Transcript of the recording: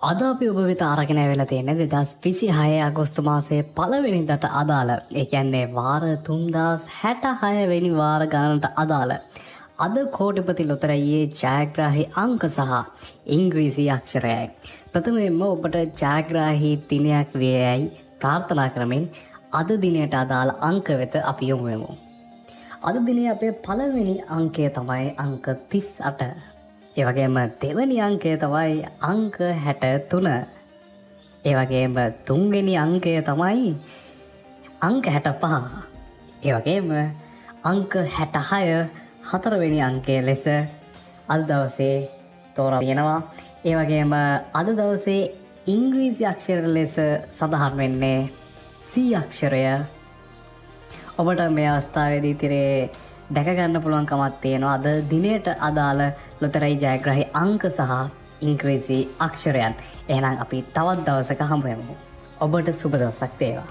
අද අපි ඔබ වෙත අරගෙන ඇවිල්ලා තියෙන්නේ 2026 අගෝස්තු මාසයේ පළවෙනිදාට අදාළ ඒ කියන්නේ වාර 3066 වෙනි වාර ගණනට අදාළ අද කෝටිපති ලොතරැයියේ ජයග්‍රාහී අංක සහ ඉංග්‍රීසි අක්ෂරයයි. ප්‍රථමයෙන්ම ඔබට ජයග්‍රාහී දිනයක් වේයයි ප්‍රාර්ථනා කරමින් අද දිනයට අදාළ අංක වෙත අපි යොමු වෙමු. අද දිනේ අපේ පළවෙනි අංකය තමයි අංක 38. ඒ වගේම දෙවැනි අංකය තමයි අංක 63. ඒ වගේම තුන්වෙනි අංකය තමයි අංක 65. ඒ වගේම අංක 66 හතරවෙනි අංකය ලෙස අද දවසේ තෝරා තියෙනවා. ඒ වගේම අද දවසේ ඉංග්‍රීසි අක්ෂර ලෙස සඳහන් වෙන්නේ C අක්ෂරය. ඔබට මේ අවස්ථාවේදී තිරේ දැක ගන්න පුළුවන්කමක් තියෙනවා අද දිනයට අදාළ ලොතරැයි ජයග්‍රාහී අංක සහ ඉංග්‍රීසි අක්ෂරයන්. එහෙනම් අපි තවත් දවසක හමු වෙමු. ඔබට සුබ දවසක් වේවා.